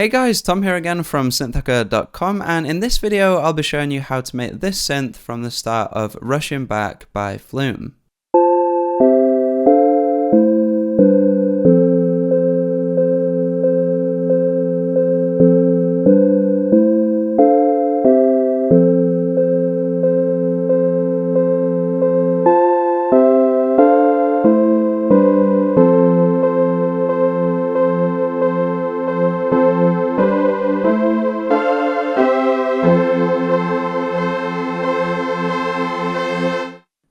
Hey guys, Tom here again from synthhacker.com, and in this video I'll be showing you how to make this synth from the start of Rushing Back by FLUME.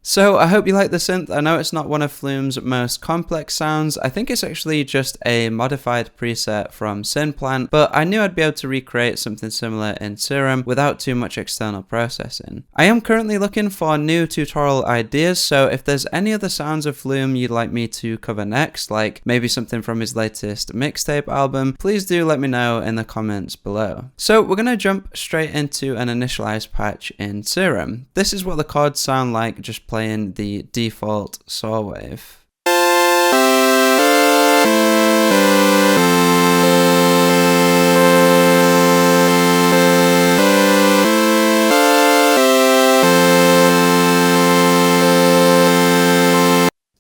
So I hope you like the synth. I know it's not one of FLUME's most complex sounds. I think it's actually just a modified preset from Synth, but I knew I'd be able to recreate something similar in Serum without too much external processing. I am currently looking for new tutorial ideas, so if there's any other sounds of FLUME you'd like me to cover next, like maybe something from his latest mixtape album, please do let me know in the comments below. So we're going to jump straight into an initialized patch in Serum. This is what the chords sound like just playing the default saw wave.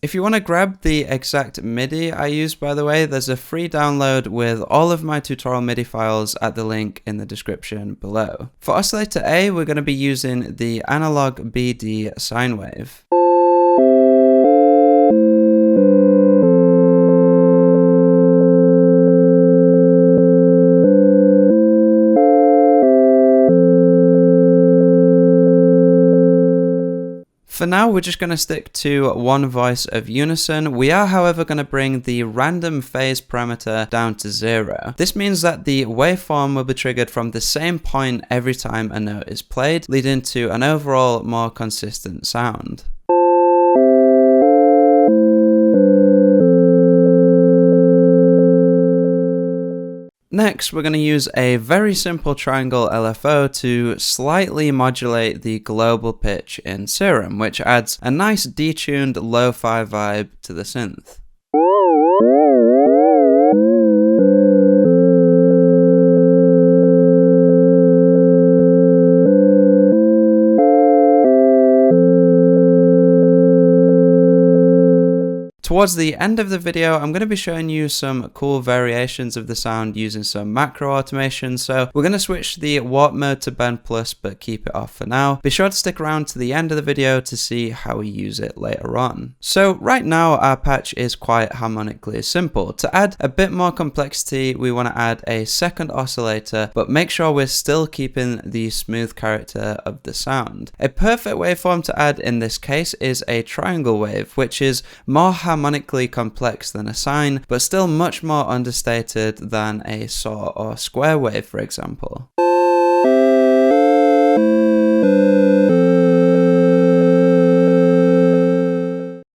If you want to grab the exact MIDI I use, by the way, there's a free download with all of my tutorial MIDI files at the link in the description below. For Oscillator A, we're going to be using the analog BD sine wave. For now, we're just going to stick to one voice of unison. We are, however, going to bring the random phase parameter down to 0. This means that the waveform will be triggered from the same point every time a note is played, leading to an overall more consistent sound. Next, we're going to use a very simple triangle LFO to slightly modulate the global pitch in Serum, which adds a nice detuned lo-fi vibe to the synth. Towards the end of the video, I'm going to be showing you some cool variations of the sound using some macro automation. So we're going to switch the warp mode to bend plus, but keep it off for now. Be sure to stick around to the end of the video to see how we use it later on. So right now our patch is quite harmonically simple. To add a bit more complexity, we want to add a second oscillator, but make sure we're still keeping the smooth character of the sound. A perfect waveform to add in this case is a triangle wave, which is more harmonically complex than a sine, but still much more understated than a saw or square wave, for example.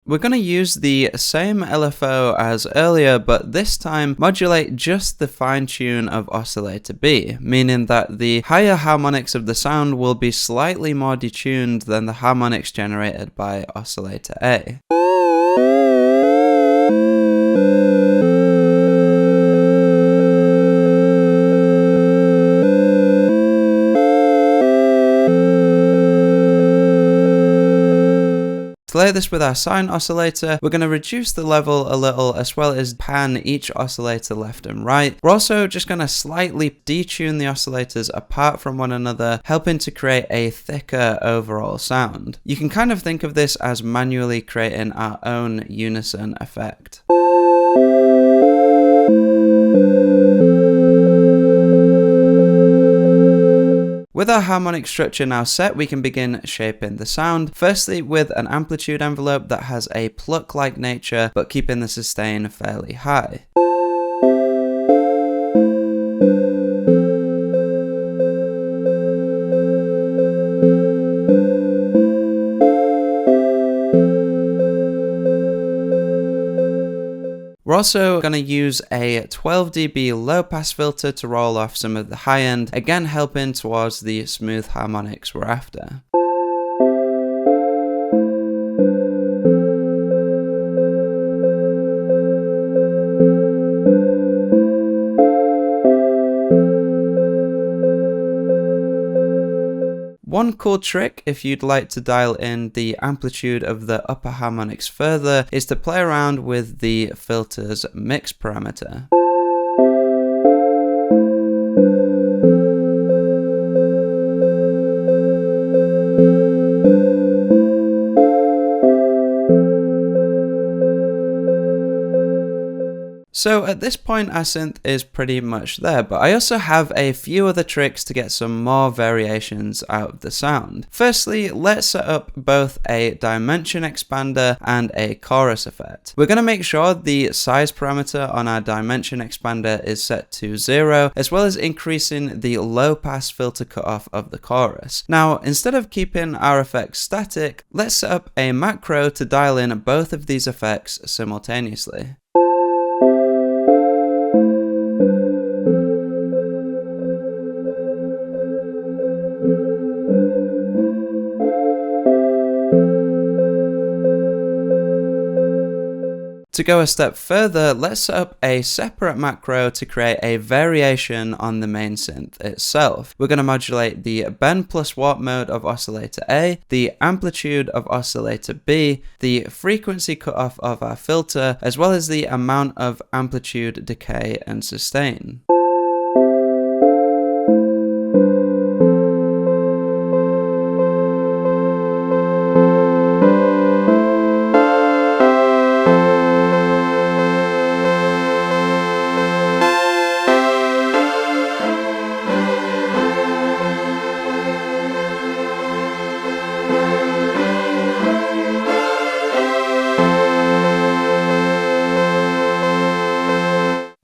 We're going to use the same LFO as earlier, but this time modulate just the fine tune of Oscillator B, meaning that the higher harmonics of the sound will be slightly more detuned than the harmonics generated by Oscillator A. To layer this with our sine oscillator, we're going to reduce the level a little as well as pan each oscillator left and right. We're also just going to slightly detune the oscillators apart from one another, helping to create a thicker overall sound. You can kind of think of this as manually creating our own unison effect. With our harmonic structure now set, we can begin shaping the sound, firstly with an amplitude envelope that has a pluck-like nature, but keeping the sustain fairly high. We're also going to use a 12 dB low pass filter to roll off some of the high end, again helping towards the smooth harmonics we're after. One cool trick, if you'd like to dial in the amplitude of the upper harmonics further, is to play around with the filter's mix parameter. So at this point our synth is pretty much there, but I also have a few other tricks to get some more variations out of the sound. Firstly, let's set up both a dimension expander and a chorus effect. We're going to make sure the size parameter on our dimension expander is set to 0, as well as increasing the low pass filter cutoff of the chorus. Now, instead of keeping our effects static, let's set up a macro to dial in both of these effects simultaneously. To go a step further, let's set up a separate macro to create a variation on the main synth itself. We're going to modulate the bend plus warp mode of oscillator A, the amplitude of oscillator B, the frequency cutoff of our filter, as well as the amount of amplitude, decay, and sustain.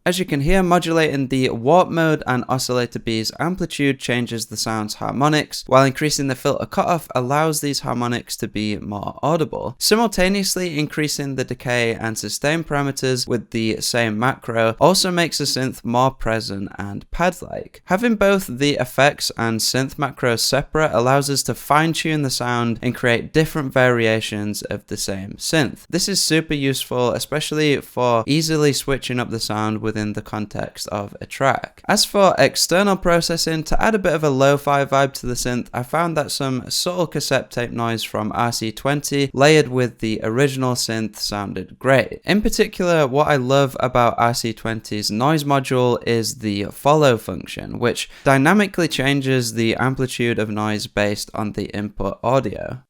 As you can hear, modulating the warp mode and oscillator B's amplitude changes the sound's harmonics, while increasing the filter cutoff allows these harmonics to be more audible. Simultaneously, increasing the decay and sustain parameters with the same macro also makes the synth more present and pad-like. Having both the effects and synth macros separate allows us to fine-tune the sound and create different variations of the same synth. This is super useful, especially for easily switching up the sound within the context of a track. As for external processing, to add a bit of a lo-fi vibe to the synth, I found that some subtle cassette tape noise from RC20 layered with the original synth sounded great. In particular, what I love about RC20's noise module is the follow function, which dynamically changes the amplitude of noise based on the input audio.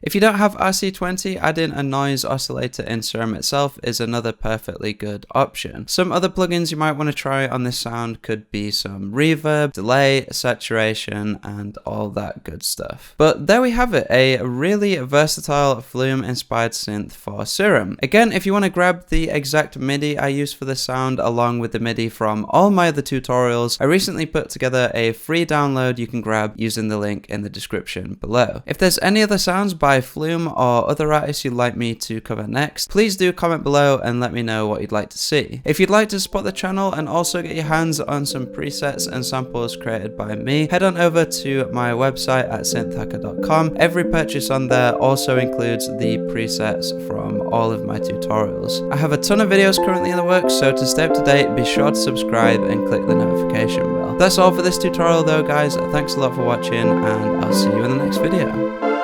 If you don't have RC20, adding a noise oscillator in Serum itself is another perfectly good option. Some other plugins you might want to try on this sound could be some reverb, delay, saturation, and all that good stuff. But there we have it, a really versatile FLUME inspired synth for Serum. Again, if you want to grab the exact MIDI I use for this sound along with the MIDI from all my other tutorials, I recently put together a free download you can grab using the link in the description below. If there's any other sounds by FLUME or other artists you'd like me to cover next, please do comment below and let me know what you'd like to see. If you'd like to support the channel and also get your hands on some presets and samples created by me, head on over to my website at synthhacker.com. Every purchase on there also includes the presets from all of my tutorials. I have a ton of videos currently in the works, so to stay up to date, be sure to subscribe and click the notification bell. That's all for this tutorial though, guys. Thanks a lot for watching, and I'll see you in the next video.